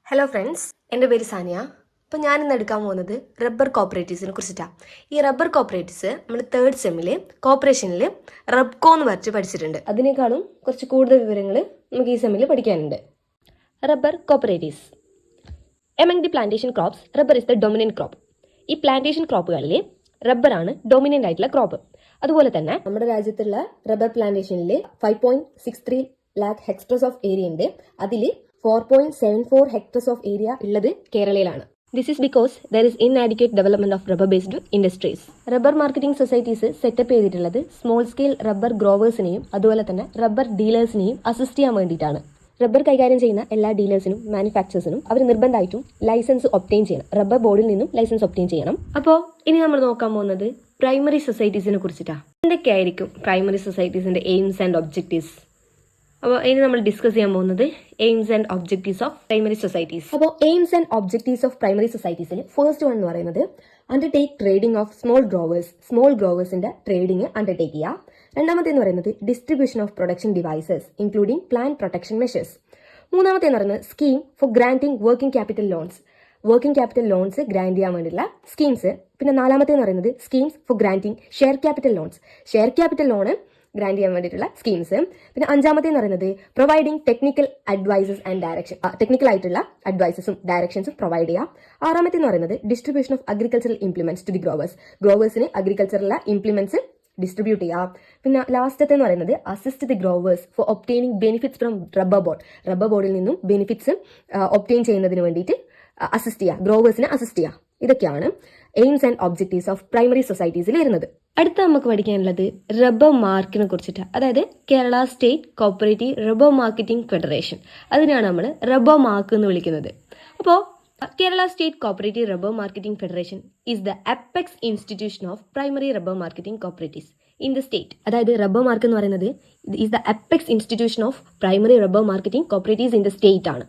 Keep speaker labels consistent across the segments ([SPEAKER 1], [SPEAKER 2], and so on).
[SPEAKER 1] Hello friends, എൻ്റെ പേര് സാനിയ. അപ്പോൾ ഞാനിന്ന് എടുക്കാൻ പോകുന്നത് റബ്ബർ കോപ്പറേറ്റീവ്സിനെ കുറിച്ചിട്ടാണ്. ഈ റബ്ബർ കോപ്പറേറ്റീവ്സ് നമ്മൾ 3rd സെമ്മിൽ കോപ്പറേഷനിൽ റബ്കോ എന്ന് പഠിച്ചിട്ടുണ്ട്. അതിനേക്കാളും കുറച്ച് കൂടുതൽ വിവരങ്ങൾ നമുക്ക് ഈ സെമ്മിൽ പഠിക്കാനുണ്ട്. Rubber cooperatives. Among the plantation crops rubber is the dominant crop. ഈ പ്ലാന്റേഷൻ ക്രോപ്പുകളിൽ റബ്ബറാണ് ഡൊമിനന്റ് ആയിട്ടുള്ള ക്രോപ്പ്. അതുപോലെ തന്നെ നമ്മുടെ രാജ്യത്തുള്ള റബ്ബർ പ്ലാന്റേഷനിൽ 5.63 lakh hectares ഓഫ് ഏരിയ ഉണ്ട്. അതിൽ 4.74 hectares ഓഫ് ഏരിയ ഉള്ളത് കേരളയിലാണ്. This is because there is inadequate development of rubber based industries. Rubber marketing societies setup ചെയ്തിട്ടുള്ളത് സ്മോൾ സ്കെയിൽ റബ്ബർ ഗ്രോവേഴ്സിനെയും അതുപോലെ തന്നെ റബ്ബർ ഡീലേഴ്സിനെയും അസിസ്റ്റ് ചെയ്യാൻ വേണ്ടിയിട്ടാണ്. റബ്ബർ കൈകാര്യം ചെയ്യുന്ന എല്ലാ ഡീലേഴ്സിനും മാനുഫാക്ചേഴ്സിനും അവർ നിർബന്ധമായിട്ടും ലൈസൻസ് ഒബ്റ്റെയിൻ ചെയ്യണം. റബ്ബർ ബോർഡിൽ നിന്നും ലൈസൻസ് ഒബ്റ്റെയിൻ ചെയ്യണം. അപ്പോൾ ഇനി നമ്മൾ നോക്കാൻ പോകുന്നത് പ്രൈമറി സൊസൈറ്റീസിനെ കുറിച്ചിട്ടാണ്. എന്തൊക്കെയായിരിക്കും പ്രൈമറി സൊസൈറ്റീസിന്റെ എയിംസ് ആൻഡ് ഒബ്ജക്റ്റീവ്സ്? അപ്പോൾ ഇനി നമ്മൾ ഡിസ്കസ് ചെയ്യാൻ പോകുന്നത് aims and objectives of primary societies. അപ്പോൾ aims and objectives of primary സൊസൈറ്റീസിൽ ഫസ്റ്റ് വൺ എന്ന് പറയുന്നത് അണ്ടർടേക്ക് ട്രേഡിംഗ് ഓഫ് സ്മോൾ ഗ്രോവേഴ്സിന്റെ ട്രേഡിംഗ് അണ്ടർടേക്ക് ചെയ്യുക. രണ്ടാമത്തെ എന്ന് പറയുന്നത് distribution of production devices including plant protection measures. മൂന്നാമത്തെ എന്ന് പറയുന്നത് scheme for granting working capital loans grant ചെയ്യാൻ വേണ്ടിയുള്ള സ്കീംസ്. പിന്നെ നാലാമത്തെ എന്ന് പറയുന്നത് schemes four ഗ്രാന്റിംഗ് share capital loan grant ചെയ്യാൻ വേണ്ടിയിട്ടുള്ള സ്കീംസ്. പിന്നെ അഞ്ചാമത്തെ എന്ന് പറയുന്നത് providing technical advises and direction, technical ആയിട്ടുള്ള അഡ്വൈസസും ഡയറക്ഷൻസും പ്രൊവൈഡ് ചെയ്യാം. ആറാമത്തെ എന്ന് പറയുന്നത് distribution of agricultural implements to the ഗ്രോവേഴ്സിന് അഗ്രികൾച്ചറൽ ഇംപ്ലിമെന്റ്സ് ഡിസ്ട്രിബ്യൂട്ട് ചെയ്യാം. പിന്നെ ലാസ്റ്റത്തെ എന്ന് പറയുന്നത് assist the growers for obtaining benefits from rubber ബോർഡിൽ നിന്നും ബെനിഫിറ്റ്സ് ഒബ്റ്റെയിൻ ചെയ്യുന്നതിന് വേണ്ടിയിട്ട് ഗ്രോവേഴ്സിനെ അസിസ്റ്റ് ചെയ്യുക. ഇതൊക്കെയാണ് aims and objectives of primary സൊസൈറ്റീസിൽ വരുന്നത്. അടുത്ത നമുക്ക് പഠിക്കാനുള്ളത് റബ്ബർ മാർക്കിനെ കുറിച്ചിട്ടാണ്. അതായത് Kerala state cooperative rubber marketing federation, അതിനാണ് നമ്മൾ റബ്ബർ മാർക്ക് എന്ന് വിളിക്കുന്നത്. അപ്പോൾ Kerala state cooperative rubber marketing federation is the apex institution of primary rubber marketing cooperatives in the state. അതായത് റബ്ബർ മാർക്ക് എന്ന് പറയുന്നത് is the apex institution of primary rubber marketing cooperatives in the state ആണ്.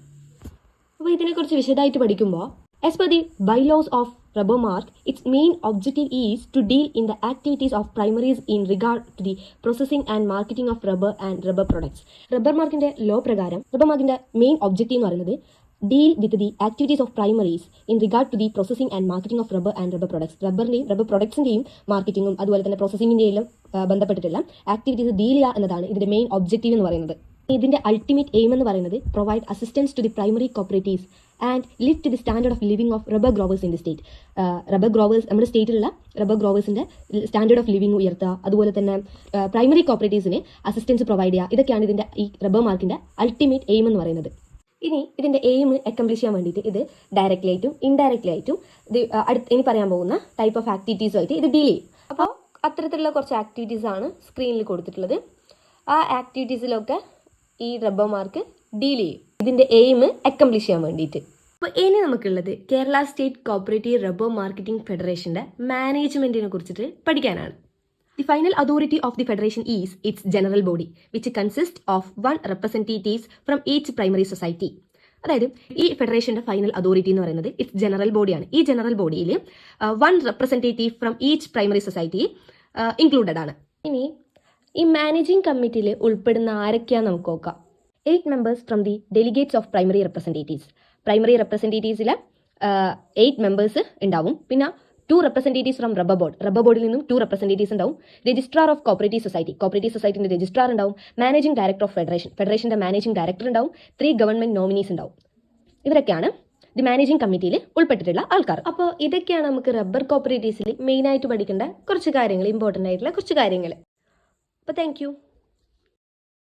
[SPEAKER 1] അപ്പോൾ ഇതിനെക്കുറിച്ച് വിശദമായിട്ട് പഠിക്കുമ്പോൾ as per the bylaws of rubber mark, its main objective is to deal in the activities of primaries in regard to the processing and marketing of rubber and rubber products. Rubber മാർക്കിന്റെ law പ്രകാരം rubber മാർക്കിന്റെ main objective എന്ന് പറയുന്നത് deal with the activities of primaries in regard to the processing and marketing of rubber and rubber products. Rubber പ്രൊഡക്ട്സിന്റെയും മാർക്കറ്റിംഗും അതുപോലെ തന്നെ പ്രോസസിംഗിന്റെയും ബന്ധപ്പെട്ടിട്ടുള്ള ആക്ടിവിറ്റീസ് ഡീൽ ചെയ്യുക എന്നതാണ് ഇതിന്റെ മെയിൻ ഒബ്ജക്റ്റീവ് എന്ന് പറയുന്നത്. ഇതിന്റെ അൾട്ടിമേറ്റ് എയിം എന്ന് പറയുന്നത് provide assistance to the primary cooperatives and lift the standard of living of rubber growers in the state. Rubber growers നമ്മുടെ സ്റ്റേറ്റിലുള്ള റബ്ബർ ഗ്രോവേഴ്സിന്റെ സ്റ്റാൻഡേർഡ് ഓഫ് ലിവിംഗ് ഉയർത്തുക, അതുപോലെ തന്നെ പ്രൈമറി കോപ്പറേറ്റീവ്സിന് അസിസ്റ്റൻസ് പ്രൊവൈഡ് ചെയ്യുക. ഇതൊക്കെയാണ് ഇതിന്റെ ഈ റബ്ബർ മാർക്കിന്റെ അൾട്ടിമേറ്റ് എയിം എന്ന് പറയുന്നത്. ഇനി ഇതിന്റെ എയിം അക്കംപ്ലിഷ് ചെയ്യാൻ വേണ്ടിയിട്ട് ഇത് ഡയറക്റ്റ്ലി ആയിട്ടും ഇൻഡയറക്റ്റ്ലി ആയിട്ടും ഇനി പറയാൻ പോകുന്ന ടൈപ്പ് ഓഫ് ആക്ടിവിറ്റീസുമായിട്ട് ഇത് ഡീൽ ചെയ്യും. അപ്പോൾ അത്തരത്തിലുള്ള കുറച്ച് ആക്ടിവിറ്റീസ് ആണ് സ്ക്രീനിൽ കൊടുത്തിട്ടുള്ളത്. ആ ആക്ടിവിറ്റീസിലൊക്കെ ഈ റബ്ബർ മാർക്ക് ഡീൽ ചെയ്യും ഇതിന്റെ എയിം അക്കംപ്ലിഷ് ചെയ്യാൻ വേണ്ടിയിട്ട്. അപ്പോൾ ഇനി നമുക്കുള്ളത് Kerala state cooperative rubber marketing ഫെഡറേഷന്റെ മാനേജ്മെന്റിനെ കുറിച്ചിട്ട് പഠിക്കാനാണ്. The final authority of the federation is it's general body which consist of 1 representatives from each primary society. അതായത് ഈ ഫെഡറേഷന്റെ ഫൈനൽ അതോറിറ്റി എന്ന് പറയുന്നത് ഇറ്റ്സ് ജനറൽ ബോഡിയാണ്. ഈ ജനറൽ ബോഡിയിൽ 1 representative from each primary society included ആണ്. ഇനി ഈ മാനേജിംഗ് കമ്മിറ്റിയിൽ ഉൾപ്പെടുന്ന ആരൊക്കെയാണെന്ന് നമുക്ക് നോക്കാം. 8 members from the delegates of primary representatives. Primary റെപ്രസെൻറ്റേറ്റീവ്സിൽ 8 members ഉണ്ടാവും. പിന്നെ 2 representatives ഫ്രം റബ്ബർ ബോർഡിൽ നിന്നും 2 representatives ഉണ്ടാവും. രജിസ്ട്രാർ ഓഫ് കോപ്പറേറ്റീവ് സൊസൈറ്റിന്റെ രജിസ്ട്രാർ ഉണ്ടാവും. മാനേജിംഗ് ഡയറക്ടർ ഓഫ് ഫെഡറേഷന്റെ മാനേജിംഗ് ഡയറക്ടർ ഉണ്ടാവും. 3 ഗവൺമെന്റ് നോമിനീസ് ഉണ്ടാവും. ഇവരൊക്കെയാണ് ദി മാനേജിംഗ് കമ്മിറ്റിയിൽ ഉൾപ്പെട്ടിട്ടുള്ള ആൾക്കാർ. അപ്പോൾ ഇതൊക്കെയാണ് നമുക്ക് റബ്ബർ കോപ്പറേറ്റീവ്സിൽ മെയിനായിട്ട് പഠിക്കേണ്ട കുറച്ച് കാര്യങ്ങൾ, ഇമ്പോർട്ടൻ്റ് ആയിട്ടുള്ള കുറച്ച് കാര്യങ്ങൾ. അപ്പോൾ താങ്ക് യു.